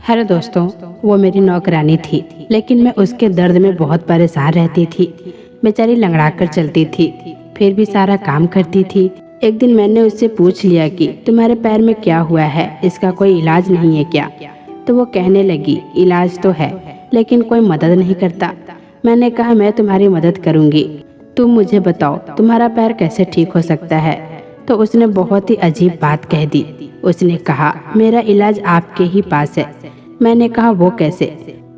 Hello दोस्तों, वो मेरी नौकरानी थी, लेकिन मैं उसके दर्द में बहुत परेशान रहती थी। बेचारी लंगड़ा कर चलती थी, फिर भी सारा काम करती थी। एक दिन मैंने उससे पूछ लिया कि तुम्हारे पैर में क्या हुआ है, इसका कोई इलाज नहीं है क्या? तो वो कहने लगी, इलाज तो है लेकिन कोई मदद नहीं करता। मैंने कहा, मैं तुम्हारी मदद करूँगी। तुम मुझे बताओ तुम्हारा पैर कैसे ठीक हो सकता है? तो उसने बहुत ही अजीब बात कह दी। उसने कहा, मेरा इलाज आपके ही पास है। मैंने कहा, वो कैसे?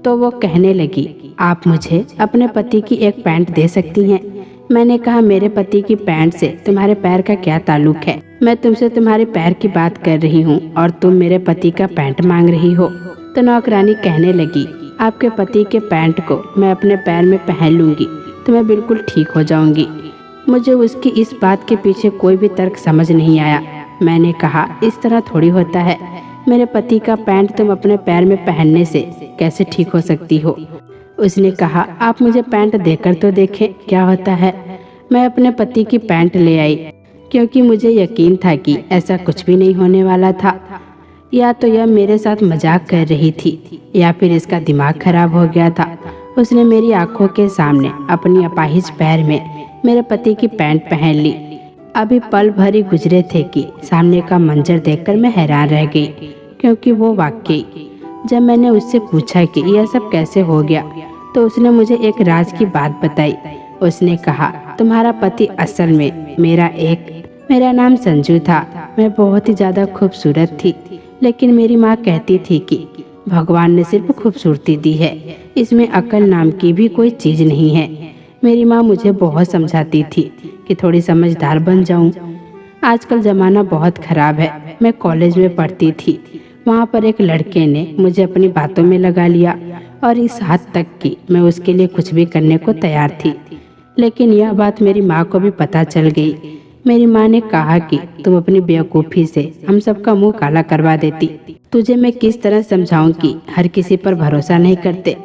तो वो कहने लगी, आप मुझे अपने पति की एक पैंट दे सकती हैं। मैंने कहा, मेरे पति की पैंट से तुम्हारे पैर का क्या ताल्लुक है? मैं तुमसे तुम्हारे पैर की बात कर रही हूँ और तुम मेरे पति का पैंट मांग रही हो। तो नौकरानी कहने लगी, आपके पति के पैंट को मैं अपने पैर में पहन लूंगी तो मैं बिल्कुल ठीक हो जाऊंगी। मुझे उसकी इस बात के पीछे कोई भी तर्क समझ नहीं आया। मैंने कहा, इस तरह थोड़ी होता है। मेरे पति का पैंट तुम अपने पैर में पहनने से कैसे ठीक हो सकती हो? उसने कहा, आप मुझे पैंट देकर तो देखें क्या होता है। मैं अपने पति की पैंट ले आई, क्योंकि मुझे यकीन था कि ऐसा कुछ भी नहीं होने वाला था। या तो यह मेरे साथ मजाक कर रही थी या फिर इसका दिमाग खराब हो गया था। उसने मेरी आंखों के सामने अपनी अपाहिज पैर में मेरे पति की पैंट पहन ली। अभी पल भर ही गुजरे थे कि सामने का मंजर देखकर मैं हैरान रह गई, क्योंकि वो वाकई, जब मैंने उससे पूछा कि यह सब कैसे हो गया, तो उसने मुझे एक राज की बात बताई। उसने कहा, तुम्हारा पति असल में मेरा नाम संजू था। मैं बहुत ही ज्यादा खूबसूरत थी, लेकिन मेरी माँ कहती थी कि भगवान ने सिर्फ खूबसूरती दी है, इसमें अकल नाम की भी कोई चीज नहीं है। मेरी माँ मुझे बहुत समझाती थी कि थोड़ी समझदार बन जाऊं। आजकल ज़माना बहुत ख़राब है। मैं कॉलेज में पढ़ती थी, वहाँ पर एक लड़के ने मुझे अपनी बातों में लगा लिया और इस हद तक कि मैं उसके लिए कुछ भी करने को तैयार थी। लेकिन यह बात मेरी माँ को भी पता चल गई। मेरी माँ ने कहा कि तुम अपनी बेवकूफ़ी से हम सबका मुंह काला करवा देती। तुझे मैं किस तरह समझाऊं कि हर किसी पर भरोसा नहीं करते,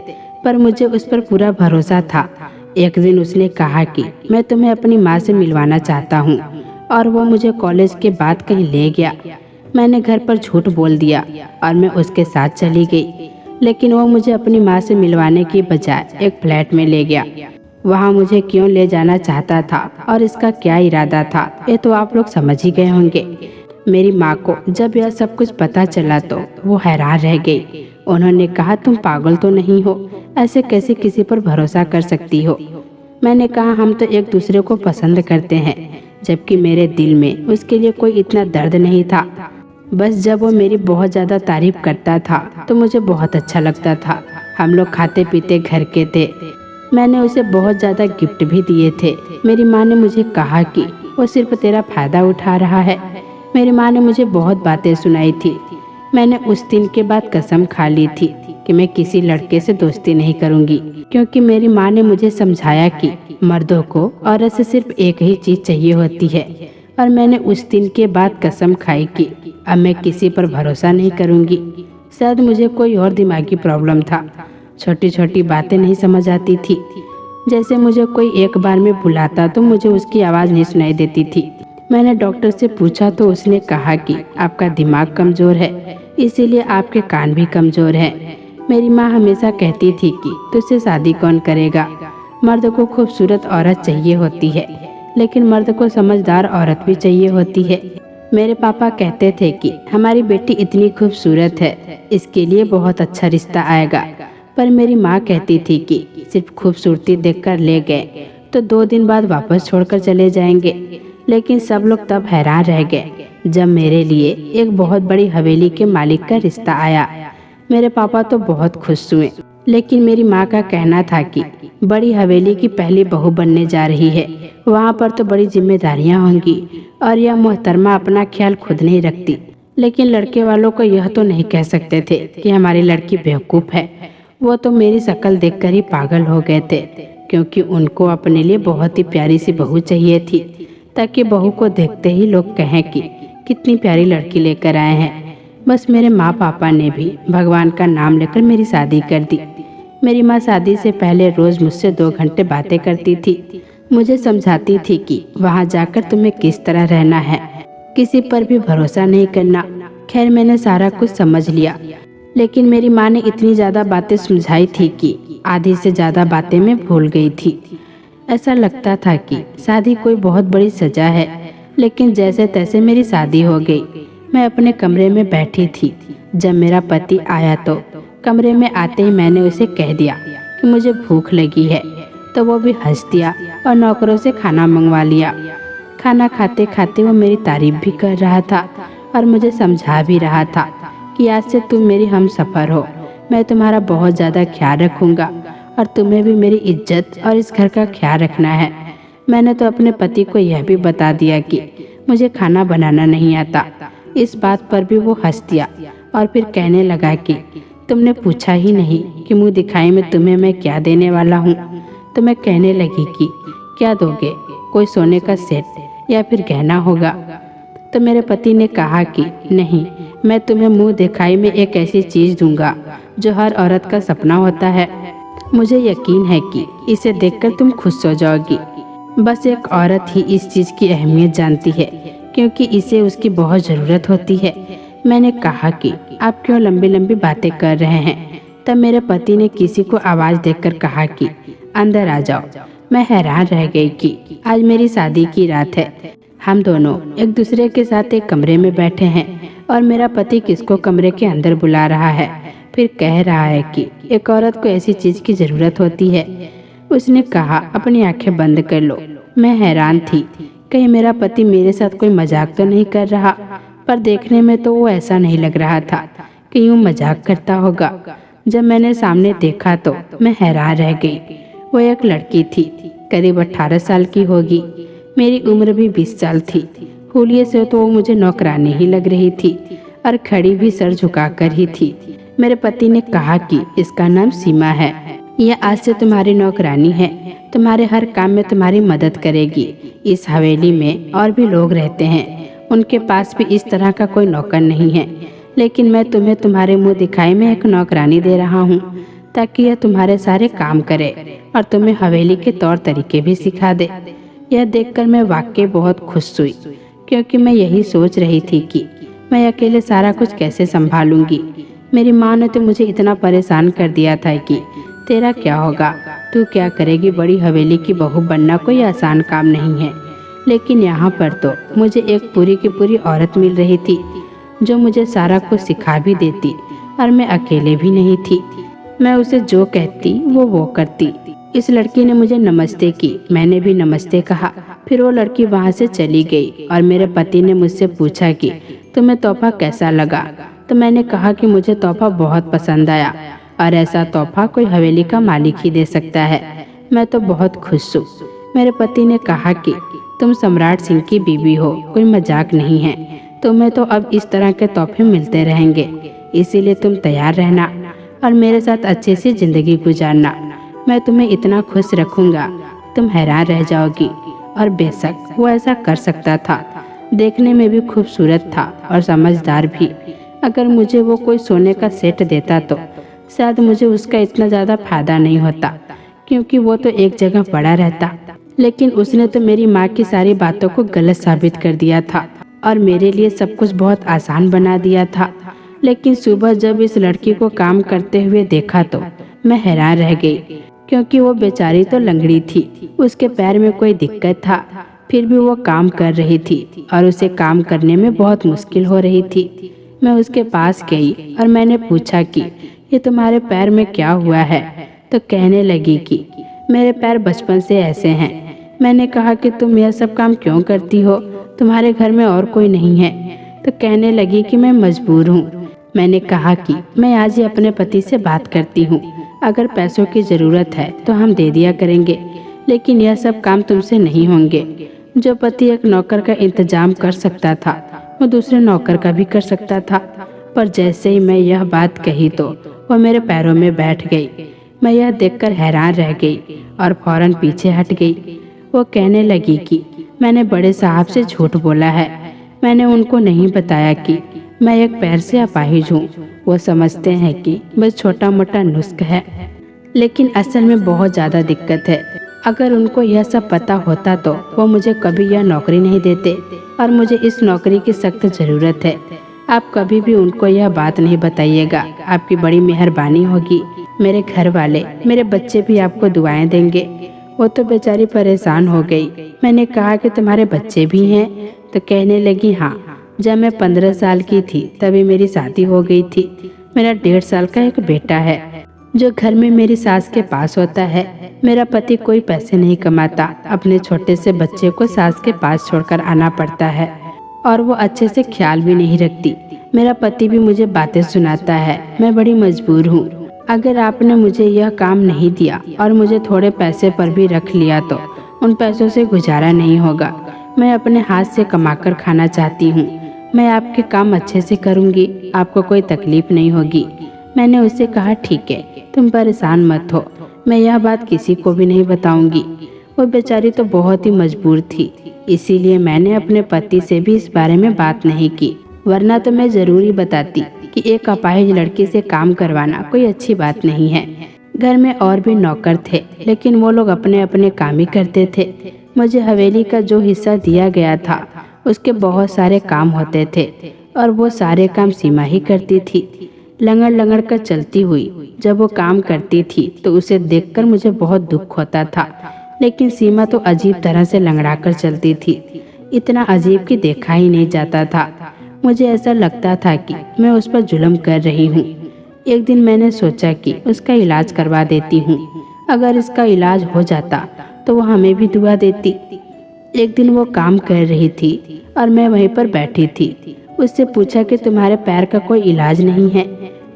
पर मुझे उस पर पूरा भरोसा था। एक दिन उसने कहा कि मैं तुम्हें अपनी माँ से मिलवाना चाहता हूँ, और वो मुझे कॉलेज के बाद कहीं ले गया। मैंने घर पर झूठ बोल दिया और मैं उसके साथ चली गई, लेकिन वो मुझे अपनी माँ से मिलवाने की बजाय एक फ्लैट में ले गया। वहाँ मुझे क्यों ले जाना चाहता था और इसका क्या इरादा था, ये तो आप लोग समझ ही गए होंगे। मेरी माँ को जब यह सब कुछ पता चला तो वो हैरान रह गई। उन्होंने कहा, तुम पागल तो नहीं हो? ऐसे कैसे किसी पर भरोसा कर सकती हो? मैंने कहा, हम तो एक दूसरे को पसंद करते हैं, जबकि मेरे दिल में उसके लिए कोई इतना दर्द नहीं था। बस जब वो मेरी बहुत ज़्यादा तारीफ करता था तो मुझे बहुत अच्छा लगता था। हम लोग खाते पीते घर के थे। मैंने उसे बहुत ज़्यादा गिफ्ट भी दिए थे। मेरी माँ ने मुझे कहा कि वो सिर्फ तेरा फायदा उठा रहा है। मेरी माँ ने मुझे बहुत बातें सुनाई थी। मैंने उस दिन के बाद कसम खा ली थी कि मैं किसी लड़के से दोस्ती नहीं करूंगी, क्योंकि मेरी माँ ने मुझे समझाया कि मर्दों को औरत से सिर्फ एक ही चीज़ चाहिए होती है। और मैंने उस दिन के बाद कसम खाई कि अब मैं किसी पर भरोसा नहीं करूंगी। शायद मुझे कोई और दिमागी प्रॉब्लम था। छोटी छोटी बातें नहीं समझ आती थी। जैसे मुझे कोई एक बार में बुलाता तो मुझे उसकी आवाज़ नहीं सुनाई देती थी। मैंने डॉक्टर से पूछा तो उसने कहा कि आपका दिमाग कमज़ोर है, इसीलिए आपके कान भी कमज़ोर हैं। मेरी माँ हमेशा कहती थी कि तुझसे शादी कौन करेगा? मर्द को खूबसूरत औरत चाहिए होती है, लेकिन मर्द को समझदार औरत भी चाहिए होती है। मेरे पापा कहते थे कि हमारी बेटी इतनी खूबसूरत है, इसके लिए बहुत अच्छा रिश्ता आएगा। पर मेरी माँ कहती थी कि सिर्फ खूबसूरती देखकर ले गए तो 2 दिन बाद वापस छोड़कर चले जाएंगे। लेकिन सब लोग तब हैरान रह गए जब मेरे लिए एक बहुत बड़ी हवेली के मालिक का रिश्ता आया। मेरे पापा तो बहुत खुश हुए, लेकिन मेरी माँ का कहना था कि बड़ी हवेली की पहली बहू बनने जा रही है, वहाँ पर तो बड़ी जिम्मेदारियाँ होंगी और यह मोहतरमा अपना ख्याल खुद नहीं रखती। लेकिन लड़के वालों को यह तो नहीं कह सकते थे कि हमारी लड़की बेवकूफ़ है। वो तो मेरी शक्ल देखकर ही पागल हो गए थे, क्योंकि उनको अपने लिए बहुत ही प्यारी सी बहू चाहिए थी, ताकि बहू को देखते ही लोग कहें कि कितनी प्यारी लड़की लेकर आए हैं। बस मेरे माँ पापा ने भी भगवान का नाम लेकर मेरी शादी कर दी। मेरी माँ शादी से पहले रोज़ मुझसे 2 घंटे बातें करती थी। मुझे समझाती थी कि वहाँ जाकर तुम्हें किस तरह रहना है, किसी पर भी भरोसा नहीं करना। खैर, मैंने सारा कुछ समझ लिया। 2 दिन बाद मेरी माँ ने मुझे अपने कमरे में बुलाया और मुझसे कहा कि लेकिन मेरी माँ ने इतनी ज़्यादा बातें सुलझाई थी कि आधी से ज़्यादा बातें मैं भूल गई थी। ऐसा लगता था कि शादी कोई बहुत बड़ी सजा है, लेकिन जैसे तैसे मेरी शादी हो गई। मैं अपने कमरे में बैठी थी जब मेरा पति आया, तो कमरे में आते ही मैंने उसे कह दिया कि मुझे भूख लगी है, तो वो भी हंस दिया और नौकरों से खाना मंगवा लिया। खाना खाते खाते वो मेरी तारीफ भी कर रहा था और मुझे समझा भी रहा था कि आज से तुम मेरी हमसफर हो, मैं तुम्हारा बहुत ज़्यादा ख्याल रखूँगा और तुम्हें भी मेरी इज्जत और इस घर का ख्याल रखना है। मैंने तो अपने पति को यह भी बता दिया कि मुझे खाना बनाना नहीं आता। इस बात पर भी वो हंस दिया और फिर कहने लगा कि तुमने पूछा ही नहीं कि मुँह दिखाई में तुम्हें मैं क्या देने वाला हूँ। तो मैं कहने लगी कि क्या दोगे, कोई सोने का सेट या फिर गहना होगा। तो मेरे पति ने कहा कि नहीं, मैं तुम्हें मुंह दिखाई में एक ऐसी चीज़ दूंगा जो हर औरत का सपना होता है। मुझे यकीन है कि इसे देखकर तुम खुश हो जाओगी। बस एक औरत ही इस चीज़ की अहमियत जानती है, क्योंकि इसे उसकी बहुत ज़रूरत होती है। मैंने कहा कि आप क्यों लंबी लंबी बातें कर रहे हैं। तब मेरे पति ने किसी को आवाज़ देकर कहा कि अंदर आ जाओ। मैं हैरान रह गई कि आज मेरी शादी की रात है। हम दोनों एक दूसरे के साथ एक कमरे में बैठे हैं और मेरा पति किसको कमरे के अंदर बुला रहा है, फिर कह रहा है कि एक औरत को ऐसी चीज़ की ज़रूरत होती है। उसने कहा अपनी आंखें बंद कर लो। मैं हैरान थी, कहीं मेरा पति मेरे साथ कोई मजाक तो नहीं कर रहा, पर देखने में तो वो ऐसा नहीं लग रहा था कि यूँ मजाक करता होगा। जब मैंने सामने देखा तो मैं हैरान रह गई। वो एक लड़की थी, करीब 18 साल की होगी। मेरी उम्र भी 20 साल थी। हुलिये से तो वो मुझे नौकरानी ही लग रही थी और खड़ी भी सर झुकाकर ही थी। मेरे पति ने कहा कि इसका नाम सीमा है, यह आज से तुम्हारी नौकरानी है, तुम्हारे हर काम में तुम्हारी मदद करेगी। इस हवेली में और भी लोग रहते हैं, उनके पास भी इस तरह का कोई नौकर नहीं है, लेकिन मैं तुम्हें तुम्हारे मुंह दिखाई में एक नौकरानी दे रहा हूँ ताकि यह तुम्हारे सारे काम करे और तुम्हें हवेली के तौर तरीके भी सिखा दे। यह देखकर मैं वाकई बहुत खुश हुई, क्योंकि मैं यही सोच रही थी कि मैं अकेले सारा कुछ कैसे संभालूंगी। मेरी माँ ने तो मुझे इतना परेशान कर दिया था कि तेरा क्या होगा, तू क्या करेगी, बड़ी हवेली की बहू बनना कोई आसान काम नहीं है। लेकिन यहाँ पर तो मुझे एक पूरी की पूरी औरत मिल रही थी जो मुझे सारा कुछ सिखा भी देती और मैं अकेले भी नहीं थी। मैं उसे जो कहती वो करती। इस लड़की ने मुझे नमस्ते की, मैंने भी नमस्ते कहा। फिर वो लड़की वहाँ से चली गई और मेरे पति ने मुझसे पूछा कि तुम्हें तोहफा कैसा लगा। तो मैंने कहा कि मुझे तोहफा बहुत पसंद आया और ऐसा तोहफा कोई हवेली का मालिक ही दे सकता है। मैं तो बहुत खुश हूँ। मेरे पति ने कहा कि तुम सम्राट सिंह की बीवी हो, कोई मजाक नहीं है। तुम्हें तो अब इस तरह के तोहफे मिलते रहेंगे, इसीलिए तुम तैयार रहना और मेरे साथ अच्छे से जिंदगी गुजारना। मैं तुम्हें इतना खुश रखूंगा, तुम हैरान रह जाओगी। और बेशक वो ऐसा कर सकता था, देखने में भी खूबसूरत था और समझदार भी। अगर मुझे वो कोई सोने का सेट देता तो शायद मुझे उसका इतना ज़्यादा फायदा नहीं होता, क्योंकि वो तो एक जगह पड़ा रहता। लेकिन उसने तो मेरी माँ की सारी बातों को गलत साबित कर दिया था और मेरे लिए सब कुछ बहुत आसान बना दिया था। लेकिन सुबह जब इस लड़की को काम करते हुए देखा तो मैं हैरान रह गई, क्योंकि वो बेचारी तो लंगड़ी थी, उसके पैर में कोई दिक्कत था, फिर भी वो काम कर रही थी और उसे काम करने में बहुत मुश्किल हो रही थी। मैं उसके पास गई और मैंने पूछा कि ये तुम्हारे पैर में क्या हुआ है। तो कहने लगी कि मेरे पैर बचपन से ऐसे हैं। मैंने कहा कि तुम यह सब काम क्यों करती हो, तुम्हारे घर में और कोई नहीं है। तो कहने लगी कि मैं मजबूर हूँ। मैंने कहा कि मैं आज ही अपने पति से बात करती हूँ, अगर पैसों की ज़रूरत है तो हम दे दिया करेंगे, लेकिन यह सब काम तुमसे नहीं होंगे। जो पति एक नौकर का इंतजाम कर सकता था वो दूसरे नौकर का भी कर सकता था। पर जैसे ही मैं यह बात कही तो वो मेरे पैरों में बैठ गई। मैं यह देखकर हैरान रह गई और फौरन पीछे हट गई। वो कहने लगी कि मैंने बड़े साहब से झूठ बोला है, मैंने उनको नहीं बताया कि मैं एक पैर से अपाहिज हूँ। वो समझते हैं कि बस छोटा मोटा नुस्ख है, लेकिन असल में बहुत ज़्यादा दिक्कत है। अगर उनको यह सब पता होता तो वो मुझे कभी यह नौकरी नहीं देते और मुझे इस नौकरी की सख्त ज़रूरत है। आप कभी भी उनको यह बात नहीं बताइएगा, आपकी बड़ी मेहरबानी होगी। मेरे घर वाले, मेरे बच्चे भी आपको दुआएं देंगे। वो तो बेचारी परेशान हो गई। मैंने कहा कि तुम्हारे बच्चे भी हैं? तो कहने लगी हाँ, जब मैं 15 साल की थी तभी मेरी शादी हो गई थी। मेरा 1.5 साल का एक बेटा है जो घर में मेरी सास के पास होता है। मेरा पति कोई पैसे नहीं कमाता, अपने छोटे से बच्चे को सास के पास छोड़कर आना पड़ता है और वो अच्छे से ख्याल भी नहीं रखती। मेरा पति भी मुझे बातें सुनाता है, मैं बड़ी मजबूर हूँ। अगर आपने मुझे यह काम नहीं दिया और मुझे थोड़े पैसे पर भी रख लिया तो उन पैसों से गुजारा नहीं होगा। मैं अपने हाथ से कमाकर खाना चाहती हूँ। मैं आपके काम अच्छे से करूँगी, आपको कोई तकलीफ नहीं होगी। मैंने उससे कहा ठीक है, तुम परेशान मत हो, मैं यह बात किसी को भी नहीं बताऊंगी। वो बेचारी तो बहुत ही मजबूर थी, इसीलिए मैंने अपने पति से भी इस बारे में बात नहीं की, वरना तो मैं जरूर ही बताती कि एक अपाहिज लड़की से काम करवाना कोई अच्छी बात नहीं है। घर में और भी नौकर थे, लेकिन वो लोग अपने अपने काम ही करते थे। मुझे हवेली का जो हिस्सा दिया गया था उसके बहुत सारे काम होते थे और वो सारे काम सीमा ही करती थी। लंगड़ लंगड़ कर चलती हुई जब वो काम करती थी तो उसे देखकर मुझे बहुत दुख होता था, लेकिन सीमा तो अजीब तरह से लंगड़ा कर चलती थी। इतना अजीब कि देखा ही नहीं जाता था। मुझे ऐसा लगता था कि मैं उस पर जुल्म कर रही हूँ। एक दिन मैंने सोचा कि उसका इलाज करवा देती हूँ, अगर इसका इलाज हो जाता तो वो हमें भी दुआ देती। एक दिन वो काम कर रही थी और मैं वहीं पर बैठी थी। उससे पूछा कि तुम्हारे पैर का कोई इलाज नहीं है?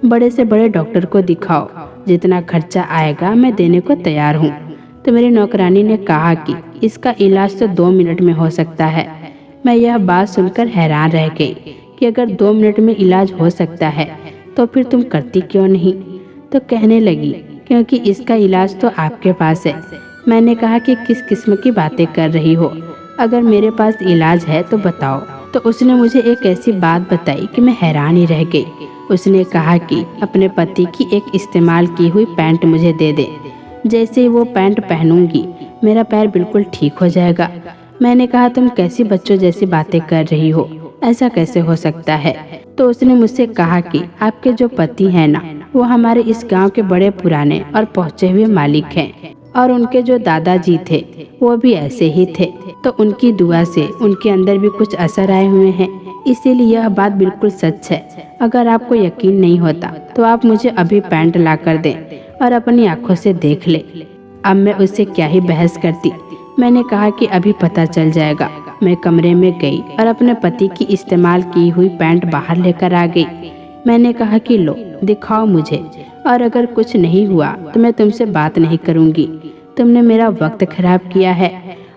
बड़े से बड़े डॉक्टर को दिखाओ, जितना खर्चा आएगा मैं देने को तैयार हूँ। तो मेरी नौकरानी ने कहा कि इसका इलाज तो 2 मिनट में हो सकता है। मैं यह बात सुनकर हैरान रह गई कि अगर 2 मिनट में इलाज हो सकता है तो फिर तुम करती क्यों नहीं? तो कहने लगी क्योंकि इसका इलाज तो आपके पास है। मैंने कहा कि किस किस्म की बातें कर रही हो, अगर मेरे पास इलाज है तो बताओ। तो उसने मुझे एक ऐसी बात बताई कि मैं हैरान ही रह गई। उसने कहा कि अपने पति की एक इस्तेमाल की हुई पैंट मुझे दे दे, जैसे ही वो पैंट पहनूंगी मेरा पैर बिल्कुल ठीक हो जाएगा। मैंने कहा तुम कैसी बच्चों जैसी बातें कर रही हो, ऐसा कैसे हो सकता है? तो उसने मुझसे कहा कि आपके जो पति हैं ना, वो हमारे इस गांव के बड़े पुराने और पहुँचे हुए मालिक हैं और उनके जो दादाजी थे वो भी ऐसे ही थे। तो उनकी दुआ से उनके अंदर भी कुछ असर आए हुए हैं, इसीलिए यह बात बिल्कुल सच है। अगर आपको यकीन नहीं होता तो आप मुझे अभी पैंट ला कर दें और अपनी आंखों से देख ले। अब मैं उससे क्या ही बहस करती। मैंने कहा कि अभी पता चल जाएगा। मैं कमरे में गई और अपने पति की इस्तेमाल की हुई पैंट बाहर लेकर आ गई। मैंने कहा कि लो दिखाओ मुझे, और अगर कुछ नहीं हुआ तो मैं तुमसे बात नहीं करूंगी। तुमने मेरा वक्त खराब किया है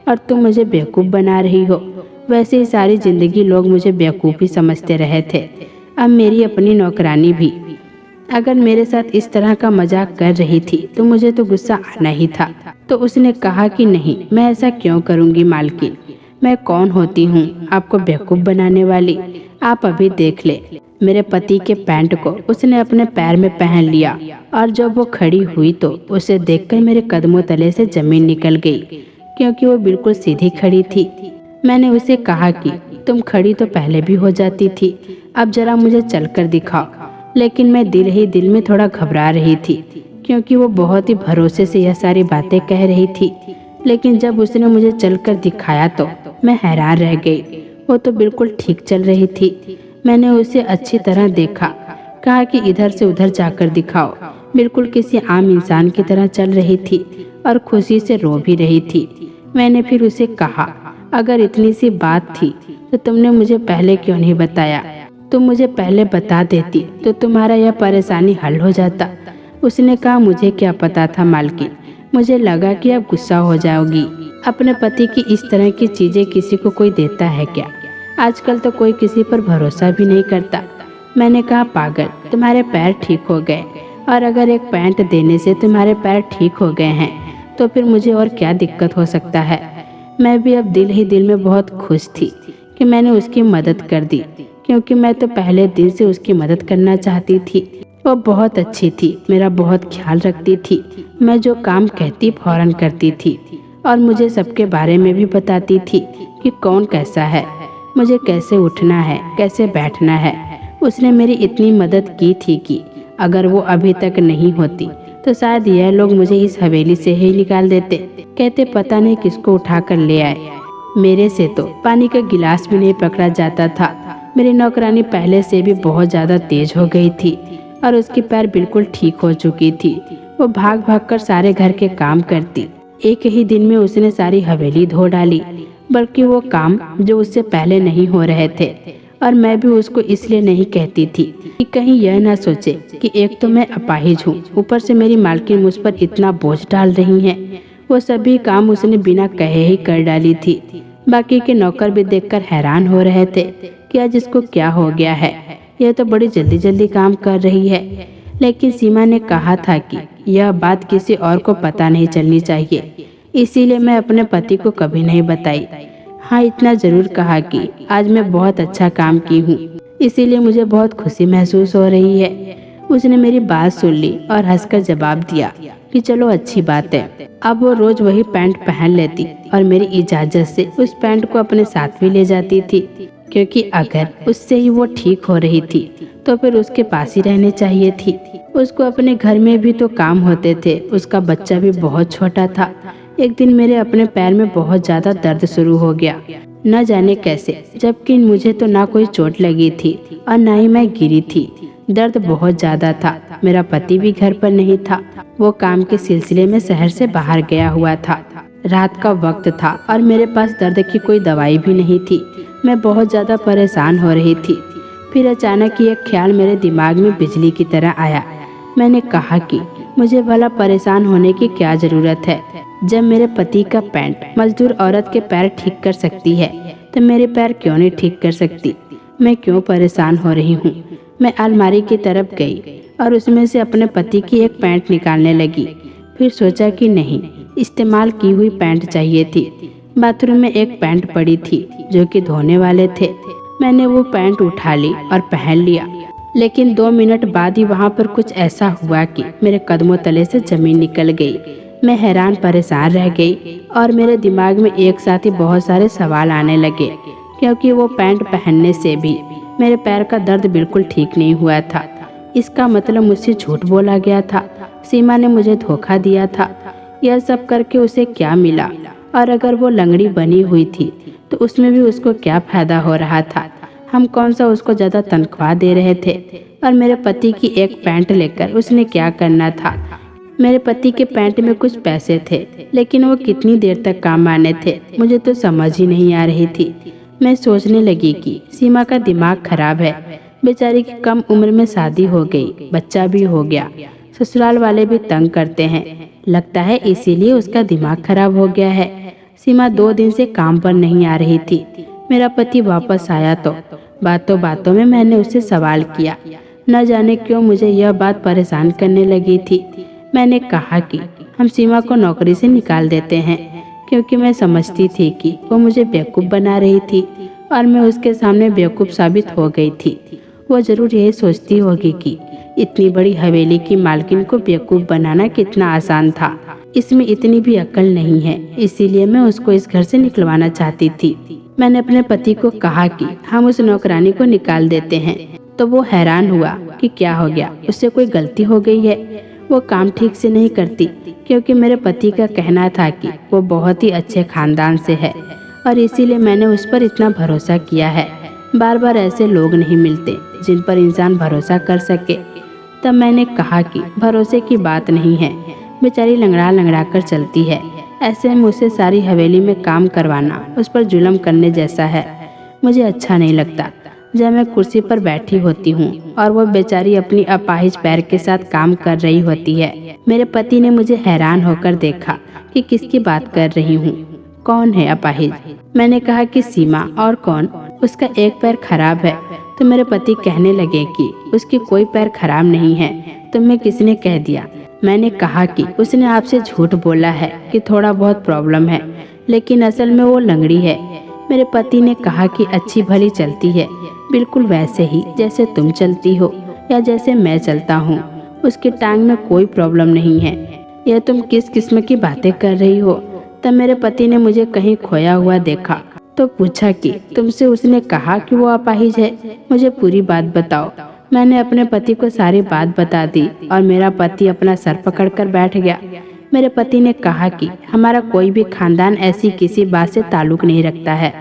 और तुम मुझे बेवकूफ़ बना रही हो। वैसे ही सारी जिंदगी लोग मुझे बेवकूफ़ी समझते रहे थे, अब मेरी अपनी नौकरानी भी अगर मेरे साथ इस तरह का मजाक कर रही थी तो मुझे तो गुस्सा आना ही था। तो उसने कहा कि नहीं, मैं ऐसा क्यों करूंगी मालकिन, मैं कौन होती हूँ आपको बेवकूफ़ बनाने वाली। आप अभी देख ले। मेरे पति के पैंट को उसने अपने पैर में पहन लिया और जब वो खड़ी हुई तो उसे देखकर मेरे कदमों तले से जमीन निकल गई, क्योंकि वो बिल्कुल सीधी खड़ी थी। मैंने उसे कहा कि तुम खड़ी तो पहले भी हो जाती थी, अब जरा मुझे चलकर दिखाओ। लेकिन मैं दिल ही दिल में थोड़ा घबरा रही थी, क्योंकि वो बहुत ही भरोसे से यह सारी बातें कह रही थी। लेकिन जब उसने मुझे चलकर दिखाया तो मैं हैरान रह गई। वो तो बिल्कुल ठीक चल रही थी। मैंने उसे अच्छी तरह देखा, कहा कि इधर से उधर जाकर दिखाओ। बिल्कुल किसी आम इंसान की तरह चल रही थी और खुशी से रो भी रही थी। मैंने फिर उसे कहा, अगर इतनी सी बात थी तो तुमने मुझे पहले क्यों नहीं बताया? तुम मुझे पहले बता देती तो तुम्हारा यह परेशानी हल हो जाता। उसने कहा, मुझे क्या पता था मालकिन, मुझे लगा कि अब गुस्सा हो जाओगी। अपने पति की इस तरह की चीजें किसी को कोई देता है क्या? आजकल तो कोई किसी पर भरोसा भी नहीं करता। मैंने कहा, पागल, तुम्हारे पैर ठीक हो गए और अगर एक पैंट देने से तुम्हारे पैर ठीक हो गए हैं तो फिर मुझे और क्या दिक्कत हो सकता है। मैं भी अब दिल ही दिल में बहुत खुश थी कि मैंने उसकी मदद कर दी, क्योंकि मैं तो पहले दिन से उसकी मदद करना चाहती थी। वो बहुत अच्छी थी, मेरा बहुत ख्याल रखती थी। मैं जो काम कहती फौरन करती थी और मुझे सबके बारे में भी बताती थी कि कौन कैसा है, मुझे कैसे उठना है, कैसे बैठना है। उसने मेरी इतनी मदद की थी कि अगर वो अभी तक नहीं होती तो शायद यह लोग मुझे इस हवेली से ही निकाल देते। कहते पता नहीं किसको उठा कर ले आए। मेरे से तो पानी का गिलास भी नहीं पकड़ा जाता था। मेरी नौकरानी पहले से भी बहुत ज्यादा तेज हो गई थी और उसकी पैर बिल्कुल ठीक हो चुकी थी। वो भाग भाग कर सारे घर के काम करती। एक ही दिन में उसने सारी हवेली धो डाली, बल्कि वो काम जो उससे पहले नहीं हो रहे थे। और मैं भी उसको इसलिए नहीं कहती थी कि कहीं यह ना सोचे कि एक तो मैं अपाहिज हूँ, ऊपर से मेरी मालकिन मुझ पर इतना बोझ डाल रही है। वो सभी काम उसने बिना कहे ही कर डाली थी। बाकी के नौकर भी देखकर हैरान हो रहे थे कि आज इसको क्या हो गया है, यह तो बड़ी जल्दी जल्दी काम कर रही है। लेकिन सीमा ने कहा था कि यह बात किसी और को पता नहीं चलनी चाहिए, इसीलिए मैं अपने पति को कभी नहीं बताई। हाँ, इतना जरूर कहा कि आज मैं बहुत अच्छा काम की हूँ, इसीलिए मुझे बहुत खुशी महसूस हो रही है। उसने मेरी बात सुन ली और हंसकर जवाब दिया कि चलो अच्छी बात है। अब वो रोज वही पैंट पहन लेती और मेरी इजाजत से उस पैंट को अपने साथ भी ले जाती थी, क्योंकि अगर उससे ही वो ठीक हो रही थी तो फिर उसके पास ही रहने चाहिए थी। उसको अपने घर में भी तो काम होते थे, उसका बच्चा भी बहुत छोटा था। एक दिन मेरे अपने पैर में बहुत ज्यादा दर्द शुरू हो गया, न जाने कैसे, जबकि मुझे तो ना कोई चोट लगी थी और ना ही मैं गिरी थी। दर्द बहुत ज्यादा था। मेरा पति भी घर पर नहीं था, वो काम के सिलसिले में शहर से बाहर गया हुआ था। रात का वक्त था और मेरे पास दर्द की कोई दवाई भी नहीं थी। मैं बहुत ज्यादा परेशान हो रही थी। फिर अचानक एक ख्याल मेरे दिमाग में बिजली की तरह आया। मैंने कहा कि मुझे भला परेशान होने की क्या जरूरत है। जब मेरे पति का पैंट मजदूर औरत के पैर ठीक कर सकती है तो मेरे पैर क्यों नहीं ठीक कर सकती। मैं क्यों परेशान हो रही हूँ। मैं अलमारी की तरफ गई और उसमें से अपने पति की एक पैंट निकालने लगी। फिर सोचा कि नहीं, इस्तेमाल की हुई पैंट चाहिए थी। बाथरूम में एक पैंट पड़ी थी जो कि धोने वाले थे। मैंने वो पैंट उठा ली और पहन लिया, लेकिन 2 मिनट बाद ही वहाँ पर कुछ ऐसा हुआ कि मेरे कदमों तले से जमीन निकल गई। मैं हैरान परेशान रह गई और मेरे दिमाग में एक साथ ही बहुत सारे सवाल आने लगे, क्योंकि वो पैंट पहनने से भी मेरे पैर का दर्द बिल्कुल ठीक नहीं हुआ था। इसका मतलब मुझसे झूठ बोला गया था। सीमा ने मुझे धोखा दिया था। यह सब करके उसे क्या मिला, और अगर वो लंगड़ी बनी हुई थी तो उसमें भी उसको क्या फायदा हो रहा था। हम कौन सा उसको ज्यादा तनख्वाह दे रहे थे, और मेरे पति की एक पैंट लेकर उसने क्या करना था। मेरे पति के पैंट में कुछ पैसे थे, लेकिन वो कितनी देर तक काम आने थे मुझे तो समझ ही नहीं आ रही थी। मैं सोचने लगी कि सीमा का दिमाग खराब है। बेचारी की कम उम्र में शादी हो गई, बच्चा भी हो गया, ससुराल वाले भी तंग करते हैं, लगता है इसीलिए उसका दिमाग खराब हो गया है। सीमा 2 दिन से काम पर नहीं आ रही थी। मेरा पति वापस आया तो बातों बातों में मैंने उससे सवाल किया। न जाने क्यों मुझे यह बात परेशान करने लगी थी। मैंने कहा कि हम सीमा को नौकरी से निकाल देते हैं, क्योंकि मैं समझती थी कि वो मुझे बेवकूफ़ बना रही थी और मैं उसके सामने बेवकूफ़ साबित हो गई थी। वो जरूर यही सोचती होगी कि इतनी बड़ी हवेली की मालकिन को बेवकूफ़ बनाना कितना आसान था, इसमें इतनी भी अक्ल नहीं है। इसीलिए मैं उसको इस घर से निकलवाना चाहती थी। मैंने अपने पति को कहा कि हम उस नौकरानी को निकाल देते हैं, तो वो हैरान हुआ कि क्या हो गया, उससे कोई गलती हो गई है। वो काम ठीक से नहीं करती, क्योंकि मेरे पति का कहना था कि वो बहुत ही अच्छे खानदान से है और इसीलिए मैंने उस पर इतना भरोसा किया है। बार बार ऐसे लोग नहीं मिलते जिन पर इंसान भरोसा कर सके। तब मैंने कहा कि भरोसे की बात नहीं है, बेचारी लंगड़ा लंगड़ा कर चलती है, ऐसे में उसे सारी हवेली में काम करवाना उस पर जुल्म करने जैसा है। मुझे अच्छा नहीं लगता जब मैं कुर्सी पर बैठी होती हूँ और वो बेचारी अपनी अपाहिज पैर के साथ काम कर रही होती है। मेरे पति ने मुझे हैरान होकर देखा कि किसकी बात कर रही हूँ, कौन है अपाहिज। मैंने कहा कि सीमा, और कौन, उसका एक पैर खराब है। तो मेरे पति कहने लगे कि उसकी कोई पैर खराब नहीं है, तुम्हें किसने कह दिया। मैंने कहा कि उसने आपसे झूठ बोला है कि थोड़ा बहुत प्रॉब्लम है, लेकिन असल में वो लंगड़ी है। मेरे पति ने कहा कि अच्छी भली चलती है, बिल्कुल वैसे ही जैसे तुम चलती हो या जैसे मैं चलता हूँ। उसकी टांग में कोई प्रॉब्लम नहीं है। यह तुम किस किस्म की बातें कर रही हो। तब मेरे पति ने मुझे कहीं खोया हुआ देखा तो पूछा कि तुमसे उसने कहा कि वो अपाहिज है, मुझे पूरी बात बताओ। मैंने अपने पति को सारी बात बता दी और मेरा पति अपना सर पकड़कर बैठ गया। मेरे पति ने कहा कि हमारा कोई भी खानदान ऐसी किसी बात से ताल्लुक नहीं रखता है।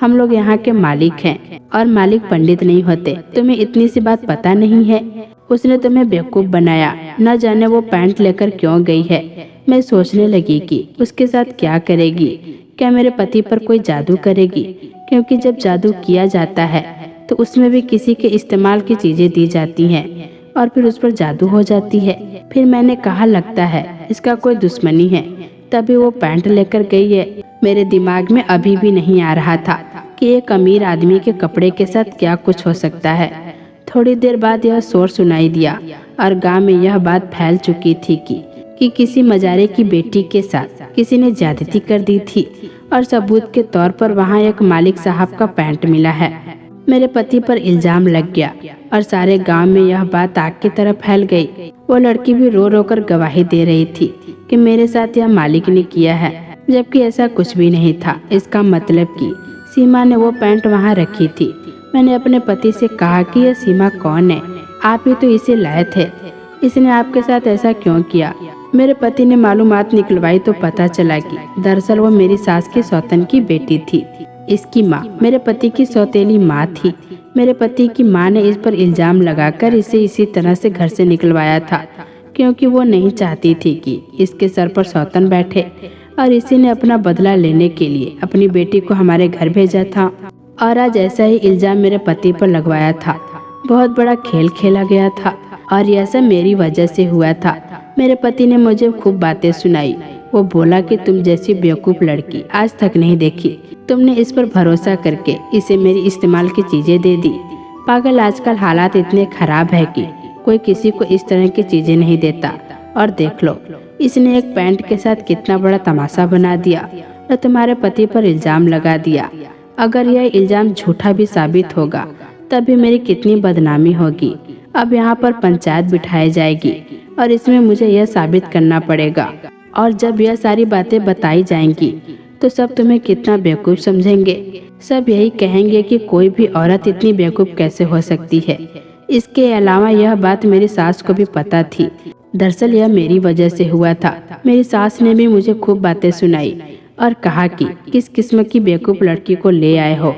हम लोग यहाँ के मालिक हैं और मालिक पंडित नहीं होते। तुम्हें इतनी सी बात पता नहीं है? उसने तुम्हें बेवकूफ बनाया। न जाने वो पैंट लेकर क्यों गई है। मैं सोचने लगी कि उसके साथ क्या करेगी। क्या मेरे पति पर कोई जादू करेगी? क्योंकि जब जादू किया जाता है तो उसमें भी किसी के इस्तेमाल की चीजें दी जाती हैं और फिर उस पर जादू हो जाती है। फिर मैंने कहा लगता है इसका कोई दुश्मनी है, तभी वो पैंट लेकर गई है। मेरे दिमाग में अभी भी नहीं आ रहा था कि एक अमीर आदमी के कपड़े के साथ क्या कुछ हो सकता है। थोड़ी देर बाद यह शोर सुनाई दिया और गांव में यह बात फैल चुकी थी कि किसी मजारे की बेटी के साथ किसी ने ज्यादती कर दी थी और सबूत के तौर पर वहां एक मालिक साहब का पैंट मिला है। मेरे पति पर इल्जाम लग गया और सारे गांव में यह बात आग की तरह फैल गई। वो लड़की भी रो रो कर गवाही दे रही थी कि मेरे साथ यह मालिक ने किया है, जबकि ऐसा कुछ भी नहीं था। इसका मतलब कि सीमा ने वो पैंट वहाँ रखी थी। मैंने अपने पति से कहा कि यह सीमा कौन है? आप ही तो इसे लाए थे, इसने आपके साथ ऐसा क्यों किया? मेरे पति ने मालूमात निकलवाई तो पता चला कि दरअसल वो मेरी सास की सौतन की बेटी थी। इसकी माँ मेरे पति की सौतेली माँ थी। मेरे पति की माँ ने इस पर इल्जाम लगाकर इसे इसी तरह से घर से निकलवाया था, क्योंकि वो नहीं चाहती थी कि इसके सर पर सौतन बैठे, और इसी ने अपना बदला लेने के लिए अपनी बेटी को हमारे घर भेजा था। और आज ऐसा ही इल्जाम मेरे पति पर लगवाया था। बहुत बड़ा खेल खेला गया था और यह सब मेरी वजह से हुआ था। मेरे पति ने मुझे खूब बातें सुनाई। वो बोला कि तुम जैसी बेवकूफ लड़की आज तक नहीं देखी। तुमने इस पर भरोसा करके इसे मेरी इस्तेमाल की चीजें दे दी। पागल, आजकल हालात इतने खराब है कि कोई किसी को इस तरह की चीजें नहीं देता। और देख लो, इसने एक पैंट के साथ कितना बड़ा तमाशा बना दिया और तुम्हारे पति पर इल्जाम लगा दिया। अगर यह इल्जाम झूठा भी साबित होगा तभी मेरी कितनी बदनामी होगी। अब यहाँ पर पंचायत बिठाई जाएगी और इसमें मुझे यह साबित करना पड़ेगा। और जब यह सारी बातें बताई जाएंगी तो सब तुम्हें कितना बेवकूफ समझेंगे। सब यही कहेंगे कि कोई भी औरत इतनी बेवकूफ कैसे हो सकती है। इसके अलावा यह बात मेरी सास को भी पता थी। दरअसल यह मेरी वजह से हुआ था। मेरी सास ने भी मुझे खूब बातें सुनाई और कहा कि किस किस्म की बेवकूफ लड़की को ले आए हो।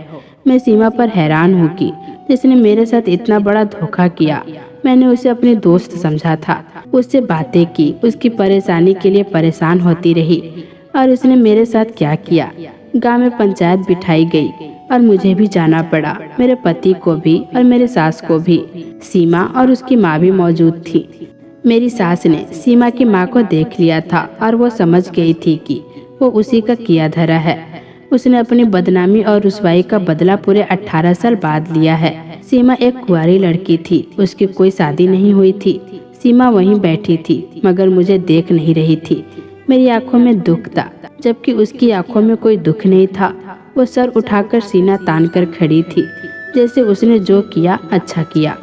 मैं सीमा पर हैरान हूँ कि जिसने मेरे साथ इतना बड़ा धोखा किया। मैंने उसे अपनी दोस्त समझा था, उससे बातें की, उसकी परेशानी के लिए परेशान होती रही, और उसने मेरे साथ क्या किया। गांव में पंचायत बिठाई गई और मुझे भी जाना पड़ा। मेरे पति को भी और मेरे सास को भी। सीमा और उसकी माँ भी मौजूद थी। मेरी सास ने सीमा की माँ को देख लिया था और वो समझ गई थी कि वो उसी का किया धरा है। उसने अपनी बदनामी और रुसवाई का बदला पूरे 18 साल बाद लिया है। सीमा एक कुंवारी लड़की थी, उसकी कोई शादी नहीं हुई थी। सीमा वहीं बैठी थी मगर मुझे देख नहीं रही थी। मेरी आंखों में दुख था, जबकि उसकी आंखों में कोई दुख नहीं था। वो सर उठाकर सीना तान कर खड़ी थी, जैसे उसने जो किया अच्छा किया।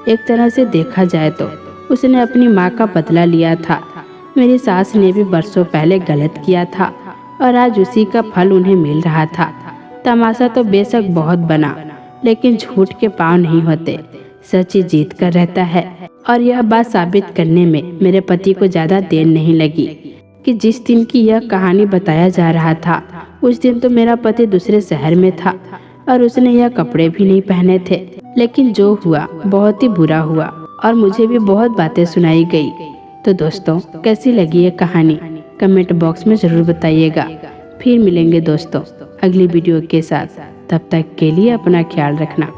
एक तरह से देखा जाए तो उसने अपनी माँ का बदला लिया था। मेरी सास ने भी बरसों पहले गलत किया था और आज उसी का फल उन्हें मिल रहा था। तमाशा तो बेशक बहुत बना, लेकिन झूठ के पाँव नहीं होते, सच ही जीत कर रहता है। और यह बात साबित करने में मेरे पति को ज्यादा देर नहीं लगी कि जिस दिन की यह कहानी बताया जा रहा था उस दिन तो मेरा पति दूसरे शहर में था और उसने यह कपड़े भी नहीं पहने थे। लेकिन जो हुआ बहुत ही बुरा हुआ और मुझे भी बहुत बातें सुनाई गई। तो दोस्तों, कैसी लगी ये कहानी कमेंट बॉक्स में जरूर बताइएगा। फिर मिलेंगे दोस्तों अगली वीडियो के साथ। तब तक के लिए अपना ख्याल रखना।